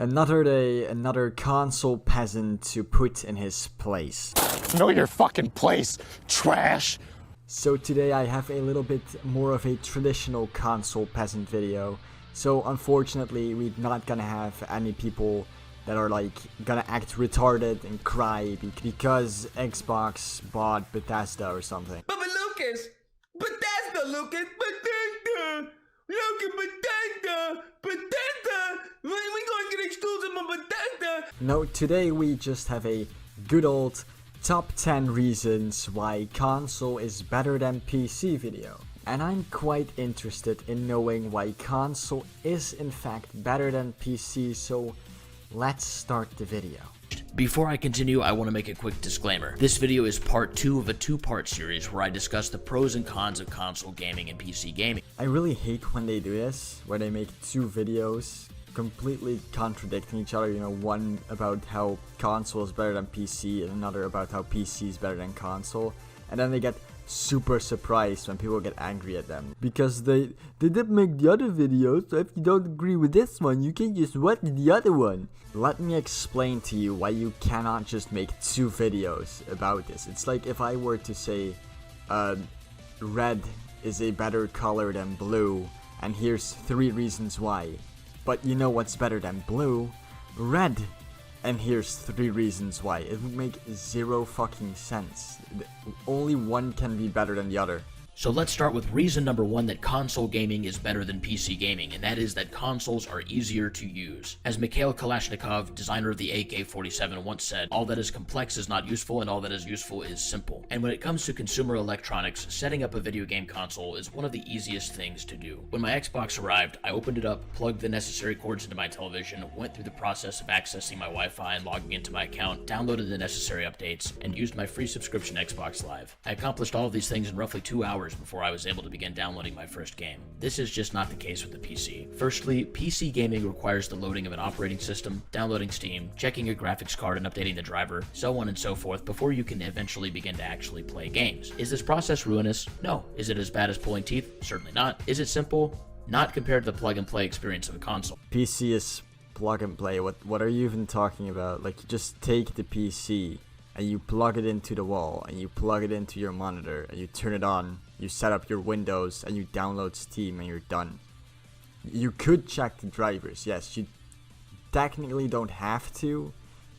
Another day, another console peasant to put in his place. Know your fucking place, trash! So today I have a little bit more of a traditional console peasant video. So unfortunately we're not gonna have any people that are like gonna act retarded and cry because Xbox bought Bethesda or something. But Lucas! Bethesda, Lucas! Bethesda! Bethesda! We gonna get exclusive on Bethesda! No, today we just have a good old top 10 reasons why console is better than PC video. And I'm quite interested in knowing why console is in fact better than PC, so let's start the video. Before I continue, I want to make a quick disclaimer. This video is part 2 of a 2-part series where I discuss the pros and cons of console gaming and PC gaming. I really hate when they do this, where they make 2 videos completely contradicting each other, you know, one about how console is better than PC and another about how PC is better than console, and then they get super surprised when people get angry at them because they didn't make the other videos, so if you don't agree with this one you can just watch the other one. Let me explain to you why you cannot just make 2 videos about this. It's like if I were to say red is a better color than blue and here's 3 reasons why, but you know what's better than blue? Red. And here's 3 reasons why. It would make 0 fucking sense. Only one can be better than the other. So let's start with reason number 1 that console gaming is better than PC gaming, and that is that consoles are easier to use. As Mikhail Kalashnikov, designer of the AK-47, once said, all that is complex is not useful and all that is useful is simple. And when it comes to consumer electronics, setting up a video game console is one of the easiest things to do. When my Xbox arrived, I opened it up, plugged the necessary cords into my television, went through the process of accessing my Wi-Fi and logging into my account, downloaded the necessary updates, and used my free subscription Xbox Live. I accomplished all of these things in roughly 2 hours before I was able to begin downloading my first game. This is just not the case with the PC. Firstly, PC gaming requires the loading of an operating system, downloading Steam, checking your graphics card and updating the driver, so on and so forth before you can eventually begin to actually play games. Is this process ruinous? No. Is it as bad as pulling teeth? Certainly not. Is it simple? Not compared to the plug and play experience of a console. PC is plug and play. What are you even talking about? Like, you just take the PC and you plug it into the wall and you plug it into your monitor and you turn it on, you set up your Windows and you download Steam and you're done. You could check the drivers, yes, you technically don't have to.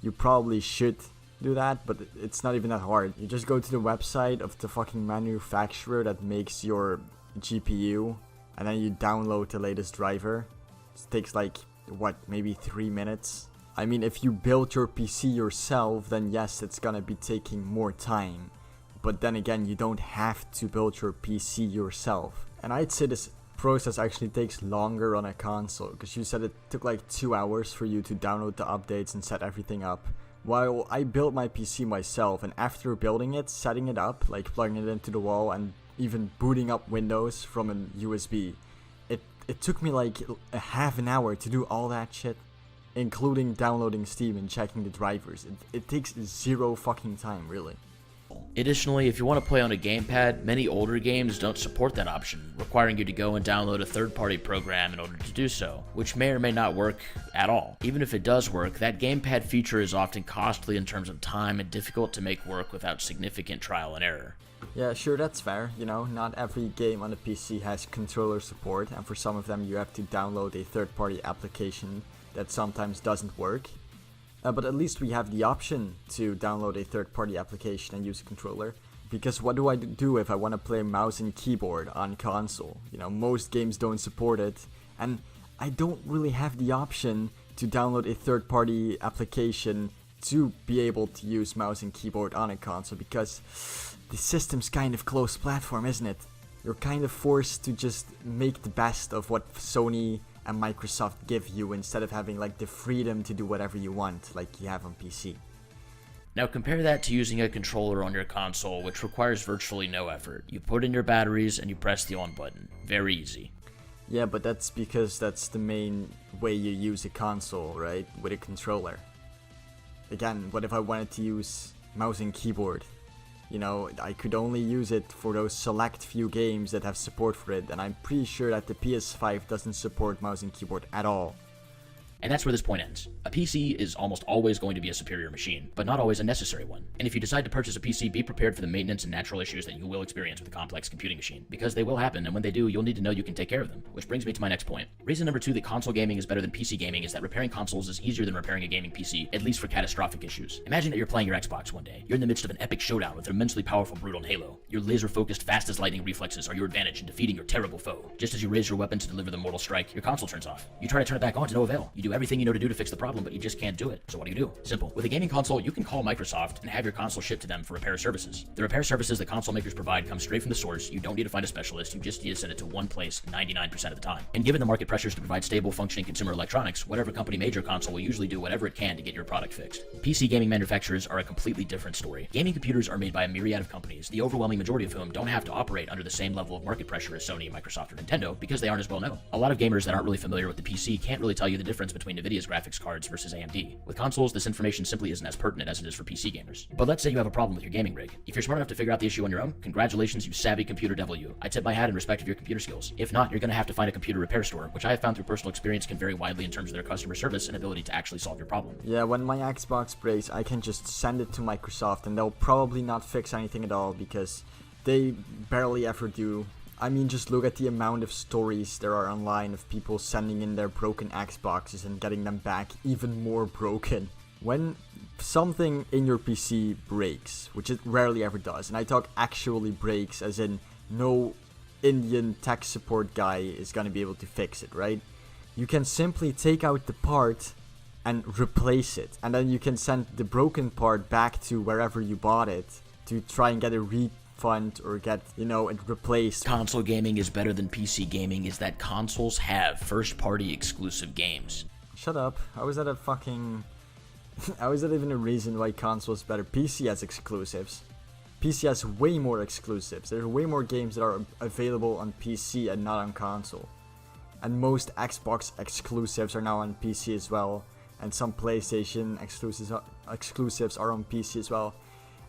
You probably should do that, but it's not even that hard. You just go to the website of the fucking manufacturer that makes your GPU and then you download the latest driver. It takes like, what, maybe 3 minutes? I mean, if you build your PC yourself, then yes, it's gonna be taking more time. But then again, you don't have to build your PC yourself. And I'd say this process actually takes longer on a console, because you said it took like 2 hours for you to download the updates and set everything up. While I built my PC myself, and after building it, setting it up, like plugging it into the wall and even booting up Windows from a USB, it took me like a half an hour to do all that shit, including downloading Steam and checking the drivers. It takes 0 fucking time, really. Additionally, if you want to play on a gamepad, many older games don't support that option, requiring you to go and download a third-party program in order to do so, which may or may not work at all. Even if it does work, that gamepad feature is often costly in terms of time and difficult to make work without significant trial and error. Yeah, sure, that's fair. You know, not every game on the PC has controller support, and for some of them you have to download a third-party application that sometimes doesn't work. But at least we have the option to download a third-party application and use a controller. Because what do I do if I want to play mouse and keyboard on console? You know, most games don't support it, and I don't really have the option to download a third-party application to be able to use mouse and keyboard on a console, because the system's kind of closed platform, isn't it? You're kind of forced to just make the best of what Sony and Microsoft give you, instead of having like the freedom to do whatever you want like you have on PC. Now compare that to using a controller on your console, which requires virtually no effort. You put in your batteries and you press the on button. Very easy. Yeah, but that's because that's the main way you use a console, right? With a controller. Again, what if I wanted to use mouse and keyboard? You know, I could only use it for those select few games that have support for it, and I'm pretty sure that the PS5 doesn't support mouse and keyboard at all. And that's where this point ends. A PC is almost always going to be a superior machine, but not always a necessary one. And if you decide to purchase a PC, be prepared for the maintenance and natural issues that you will experience with a complex computing machine, because they will happen, and when they do, you'll need to know you can take care of them. Which brings me to my next point. Reason number 2 that console gaming is better than PC gaming is that repairing consoles is easier than repairing a gaming PC, at least for catastrophic issues. Imagine that you're playing your Xbox one day. You're in the midst of an epic showdown with an immensely powerful brute on Halo. Your laser-focused, fast-as-lightning reflexes are your advantage in defeating your terrible foe. Just as you raise your weapon to deliver the mortal strike, your console turns off. You try to turn it back on to no avail. You do everything you know to do to fix the problem, but you just can't do it. So what do? Simple. With a gaming console, you can call Microsoft and have your console shipped to them for repair services. The repair services that console makers provide come straight from the source. You don't need to find a specialist. You just need to send it to one place 99% of the time. And given the market pressures to provide stable, functioning consumer electronics, whatever company made your console will usually do whatever it can to get your product fixed. PC gaming manufacturers are a completely different story. Gaming computers are made by a myriad of companies, the overwhelming majority of whom don't have to operate under the same level of market pressure as Sony, Microsoft, or Nintendo because they aren't as well known. A lot of gamers that aren't really familiar with the PC can't really tell you the difference between Nvidia's graphics cards versus AMD. With consoles, this information simply isn't as pertinent as it is for PC gamers. But let's say you have a problem with your gaming rig. If you're smart enough to figure out the issue on your own, congratulations, you savvy computer devil you. I tip my hat in respect of your computer skills. If not, you're gonna have to find a computer repair store, which I have found through personal experience can vary widely in terms of their customer service and ability to actually solve your problem. Yeah, when my Xbox breaks, I can just send it to Microsoft and they'll probably not fix anything at all because they barely ever do. I mean, just look at the amount of stories there are online of people sending in their broken Xboxes and getting them back even more broken. When something in your PC breaks, which it rarely ever does, and I talk actually breaks as in no Indian tech support guy is gonna be able to fix it, right? You can simply take out the part and replace it, and then you can send the broken part back to wherever you bought it to try and get a refund or get, it replaced. Console gaming is better than PC gaming is that consoles have first-party exclusive games. Shut up. How is that a fucking... How is that even a reason why console is better? PC has exclusives. PC has way more exclusives. There are way more games that are available on PC and not on console. And most Xbox exclusives are now on PC as well. And some PlayStation exclusives are on PC as well.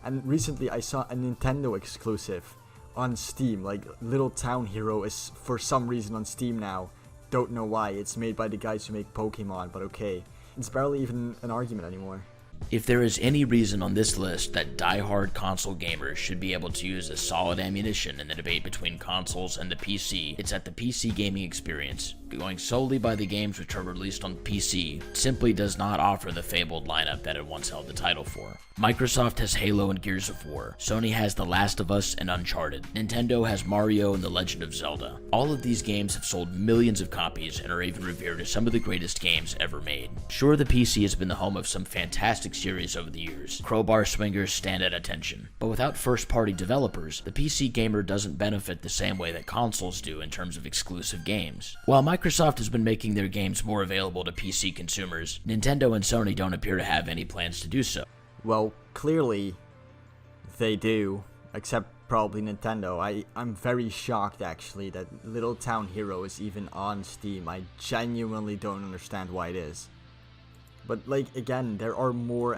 And recently I saw a Nintendo exclusive on Steam. Like, Little Town Hero is for some reason on Steam now. Don't know why. It's made by the guys who make Pokemon, but okay. It's barely even an argument anymore. If there is any reason on this list that die-hard console gamers should be able to use as solid ammunition in the debate between consoles and the PC, it's that the PC gaming experience, going solely by the games which are released on PC, simply does not offer the fabled lineup that it once held the title for. Microsoft has Halo and Gears of War, Sony has The Last of Us and Uncharted, Nintendo has Mario and The Legend of Zelda. All of these games have sold millions of copies and are even revered as some of the greatest games ever made. Sure, the PC has been the home of some fantastic series over the years. Crowbar swingers stand at attention. But without first-party developers, the PC gamer doesn't benefit the same way that consoles do in terms of exclusive games. While Microsoft has been making their games more available to PC consumers, Nintendo and Sony don't appear to have any plans to do so. Well, clearly they do, except probably Nintendo. I'm very shocked actually that Little Town Hero is even on Steam. I genuinely don't understand why it is. But like, again, there are more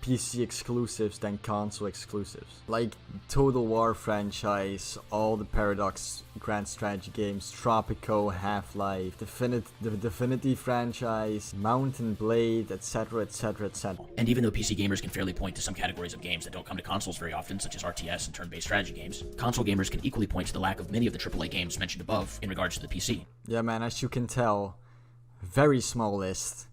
PC exclusives than console exclusives. Like Total War franchise, all the Paradox Grand Strategy games, Tropico, Half-Life, the Divinity franchise, Mountain Blade, etc, etc, etc. And even though PC gamers can fairly point to some categories of games that don't come to consoles very often, such as RTS and turn-based strategy games, console gamers can equally point to the lack of many of the AAA games mentioned above in regards to the PC. Yeah man, as you can tell, very small list.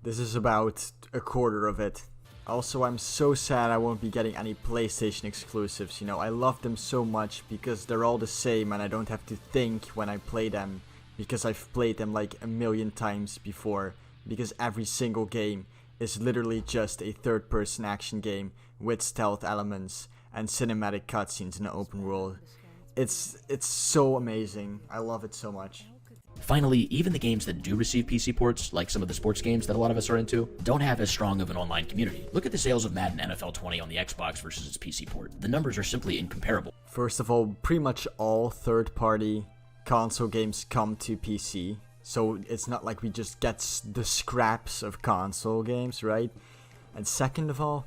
This is about a quarter of it. Also, I'm so sad I won't be getting any PlayStation exclusives, I love them so much because they're all the same and I don't have to think when I play them because I've played them like a million times before, because every single game is literally just a third-person action game with stealth elements and cinematic cutscenes in an open world. It's so amazing. I love it so much. Finally, even the games that do receive PC ports, like some of the sports games that a lot of us are into, don't have as strong of an online community. Look at the sales of Madden NFL 20 on the Xbox versus its PC port. The numbers are simply incomparable. First of all, pretty much all third-party console games come to PC, so it's not like we just get the scraps of console games, right? And second of all,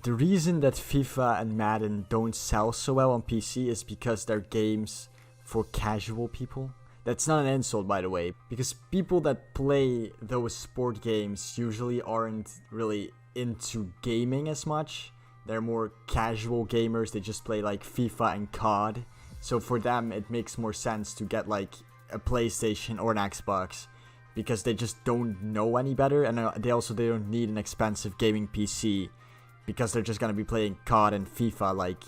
the reason that FIFA and Madden don't sell so well on PC is because they're games for casual people. That's not an insult, by the way, because people that play those sport games usually aren't really into gaming as much. They're more casual gamers. They just play like FIFA and COD. So for them, it makes more sense to get like a PlayStation or an Xbox because they just don't know any better, and they don't need an expensive gaming PC because they're just gonna be playing COD and FIFA like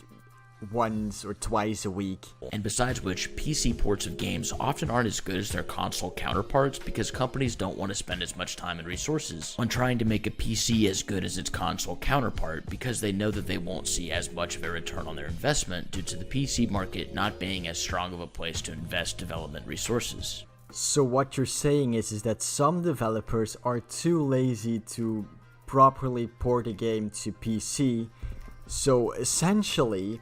once or twice a week. And besides which, PC ports of games often aren't as good as their console counterparts because companies don't want to spend as much time and resources on trying to make a PC as good as its console counterpart because they know that they won't see as much of a return on their investment due to the PC market not being as strong of a place to invest development resources. So what you're saying is that some developers are too lazy to properly port a game to PC, so essentially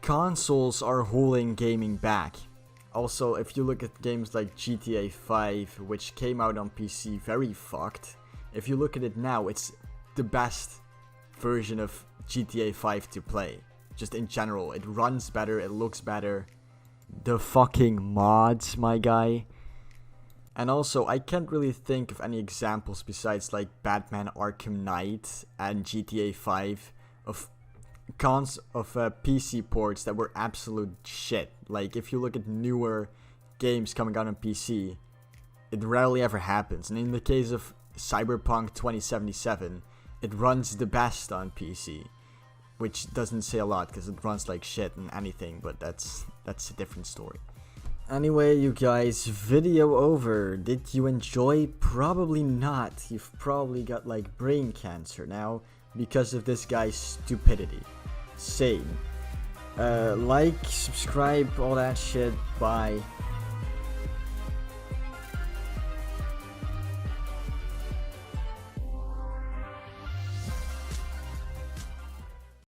consoles are holding gaming back. Also, if you look at games like GTA 5, which came out on PC very fucked, if you look at it now, it's the best version of GTA 5 to play. Just in general, it runs better, it looks better. The fucking mods, my guy. And also, I can't really think of any examples besides like Batman Arkham Knight and GTA 5 of PC ports that were absolute shit. Like, if you look at newer games coming out on PC, it rarely ever happens. And in the case of Cyberpunk 2077, it runs the best on PC, which doesn't say a lot because it runs like shit and anything, but that's a different story. Anyway, you guys, video over. Did you enjoy? Probably not. You've probably got like brain cancer now because of this guy's stupidity. Same. Like, subscribe, all that shit. Bye.